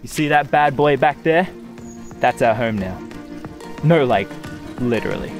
You see that bad boy back there? That's our home now. No, like, literally.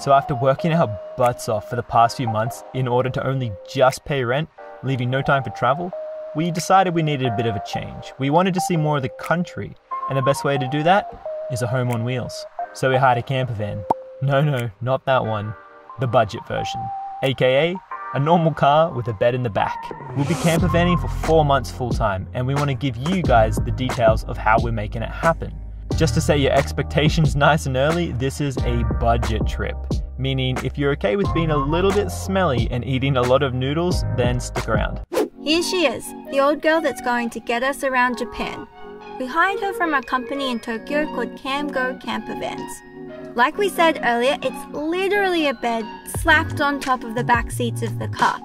So after working our butts off for the past few months in order to only just pay rent, leaving no time for travel, we decided we needed a bit of a change. We wanted to see more of the country, and the best way to do that is a home on wheels. So we hired a campervan. No, not that one. The budget version, aka a normal car with a bed in the back. We'll be campervanning for 4 months full time, and we want to give you guys the details of how we're making it happen. Just to set your expectations nice and early, this is a budget trip. Meaning, if you're okay with being a little bit smelly and eating a lot of noodles, then stick around. Here she is, the old girl that's going to get us around Japan. We hired her from a company in Tokyo called Camgo Campervans. Like we said earlier, it's literally a bed slapped on top of the back seats of the car.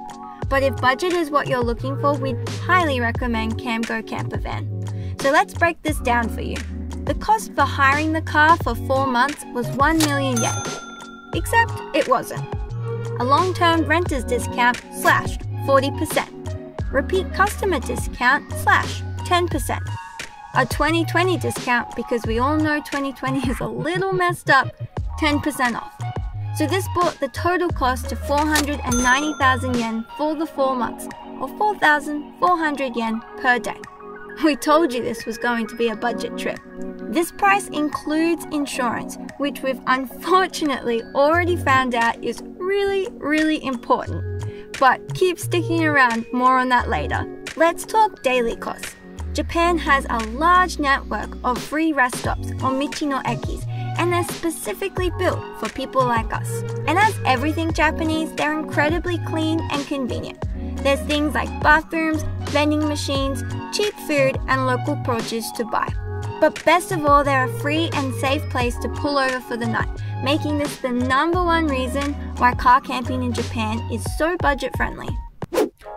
But if budget is what you're looking for, we'd highly recommend Camgo Campervan. So let's break this down for you. The cost for hiring the car for 4 months was 1 million yen. Except it wasn't. A long-term renter's discount slashed 40%. Repeat customer discount slashed 10%. A 2020 discount, because we all know 2020 is a little messed up, 10% off. So this brought the total cost to 490,000 yen for the 4 months, or 4,400 yen per day. We told you this was going to be a budget trip. This price includes insurance, which we've unfortunately already found out is really important. But keep sticking around, more on that later. Let's talk daily costs. Japan has a large network of free rest stops, or michi no ekis, and they're specifically built for people like us. And as everything Japanese, they're incredibly clean and convenient. There's things like bathrooms, vending machines, cheap food, and local produce to buy. But best of all, they're a free and safe place to pull over for the night, making this the #1 reason why car camping in Japan is so budget friendly.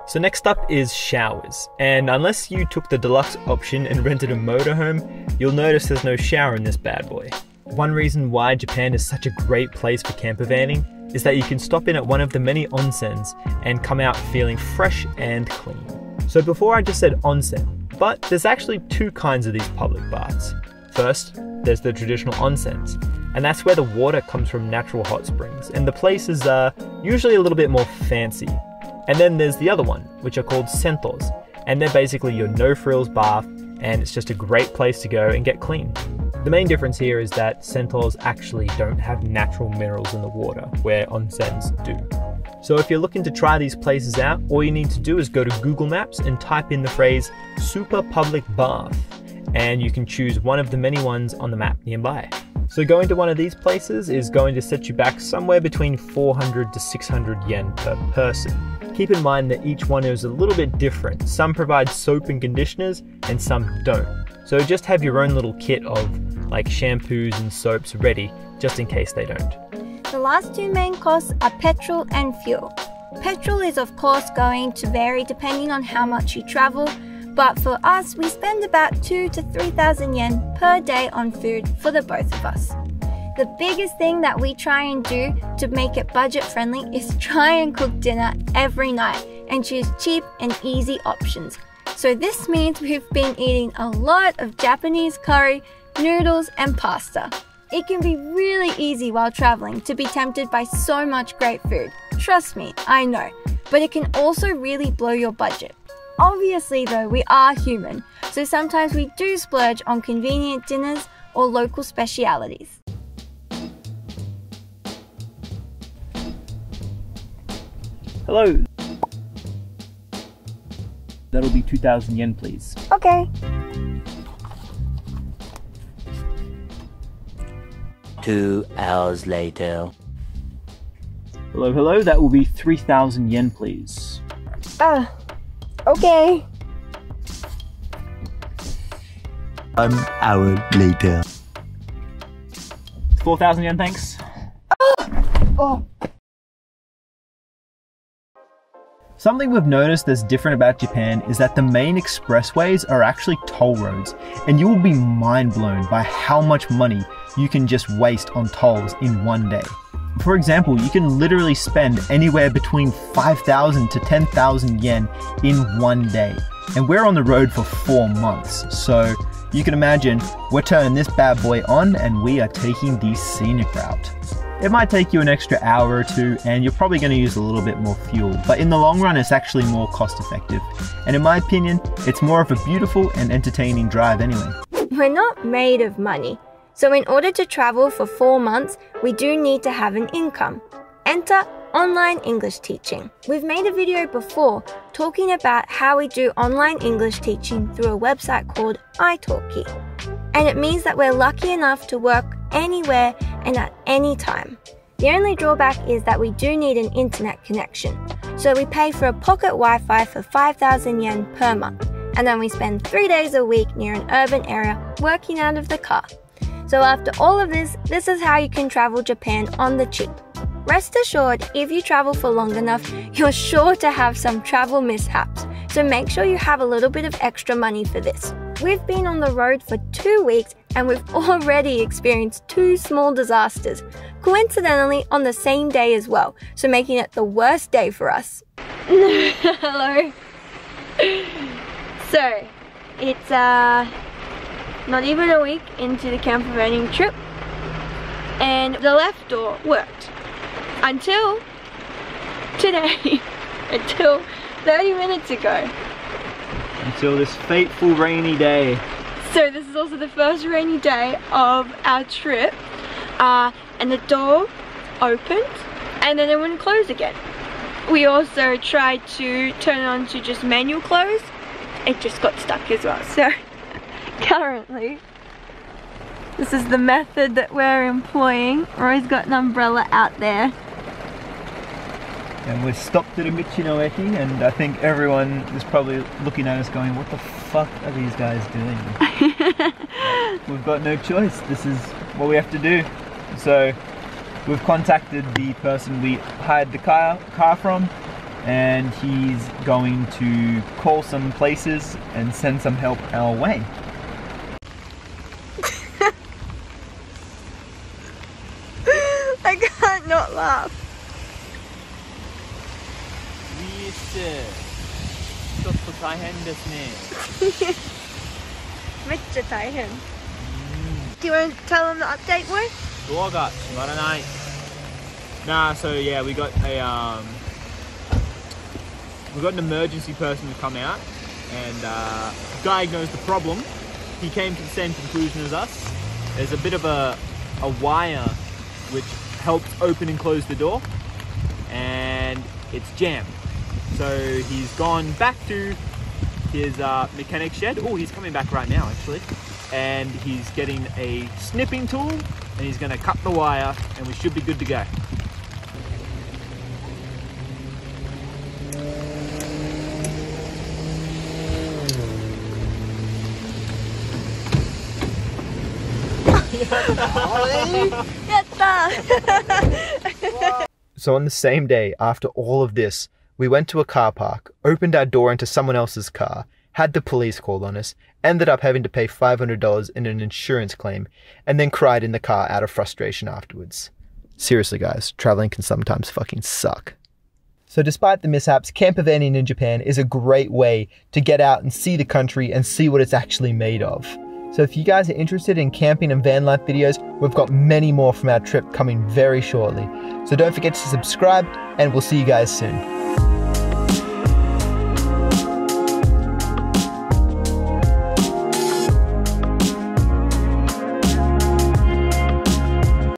So next up is showers, and unless you took the deluxe option and rented a motorhome, you'll notice there's no shower in this bad boy. One reason why Japan is such a great place for campervanning is that you can stop in at one of the many onsens and come out feeling fresh and clean. So before I just said onsen, but there's actually 2 kinds of these public baths. First, there's the traditional onsens, and that's where the water comes from natural hot springs, and the places are usually a little bit more fancy. And then there's the other one, which are called sentos, and they're basically your no-frills bath, and it's just a great place to go and get clean. The main difference here is that sentos actually don't have natural minerals in the water, where onsens do. So if you're looking to try these places out, all you need to do is go to Google Maps and type in the phrase super public bath, and you can choose one of the many ones on the map nearby. So going to one of these places is going to set you back somewhere between 400 to 600 yen per person. Keep in mind that each one is a little bit different. Some provide soap and conditioners and some don't. So just have your own little kit of like shampoos and soaps ready just in case they don't. The last 2 main costs are petrol and fuel. Petrol is of course going to vary depending on how much you travel, but for us we spend about 2,000 to 3,000 yen per day on food for the both of us. The biggest thing that we try and do to make it budget friendly is try and cook dinner every night and choose cheap and easy options. So this means we've been eating a lot of Japanese curry, noodles and pasta. It can be really easy while traveling to be tempted by so much great food. Trust me, I know. But it can also really blow your budget. Obviously though, we are human, so sometimes we do splurge on convenient dinners or local specialities. Hello. That'll be 2,000 yen, please. Okay. 2 hours later. Hello, that will be 3,000 yen, please. Okay. 1 hour later. 4,000 yen, thanks. Oh. Something we've noticed that's different about Japan is that the main expressways are actually toll roads, and you will be mind blown by how much money you can just waste on tolls in one day. For example, you can literally spend anywhere between 5,000 to 10,000 yen in one day. And we're on the road for 4 months, so you can imagine we're turning this bad boy on and we are taking the scenic route. It might take you an extra hour or two and you're probably going to use a little bit more fuel, but in the long run it's actually more cost effective. And in my opinion, it's more of a beautiful and entertaining drive anyway. We're not made of money, so in order to travel for 4 months, we do need to have an income. Enter online English teaching. We've made a video before talking about how we do online English teaching through a website called italki. And it means that we're lucky enough to work anywhere and at any time. The only drawback is that we do need an internet connection. So we pay for a pocket Wi-Fi for 5,000 yen per month. And then we spend 3 days a week near an urban area working out of the car. So after all of this, this is how you can travel Japan on the cheap. Rest assured, if you travel for long enough, you're sure to have some travel mishaps. So make sure you have a little bit of extra money for this. We've been on the road for 2 weeks and we've already experienced 2 small disasters, coincidentally on the same day as well, so making it the worst day for us. Hello. So, it's not even a week into the campervanning trip and the left door worked. Until today, until 30 minutes ago. Until this fateful rainy day. So this is also the first rainy day of our trip. And the door opened and then it wouldn't close again. We also tried to turn it on to just manual close. It just got stuck as well. So currently, this is the method that we're employing. Roy's got an umbrella out there. And we're stopped at a Michinoeki, and I think everyone is probably looking at us going, what the fuck are these guys doing? We've got no choice. This is what we have to do. So we've contacted the person we hired the car from, and he's going to call some places and send some help our way. I can't not laugh. ちょっと大変ですね。めっちゃ大変。Do you want to tell them the update, boy? ドアが閉まらない。Nah, so yeah, we got an emergency person to come out and diagnose the problem. He came to the same conclusion as us. There's a bit of a wire which helps open and close the door, and it's jammed. So he's gone back to his mechanic shed. Oh, he's coming back right now actually. And he's getting a snipping tool and he's going to cut the wire and we should be good to go. So on the same day, after all of this, we went to a car park, opened our door into someone else's car, had the police called on us, ended up having to pay $500 in an insurance claim, and then cried in the car out of frustration afterwards. Seriously guys, traveling can sometimes fucking suck. So despite the mishaps, campervanning in Japan is a great way to get out and see the country and see what it's actually made of. So if you guys are interested in camping and van life videos, we've got many more from our trip coming very shortly. So don't forget to subscribe, and we'll see you guys soon.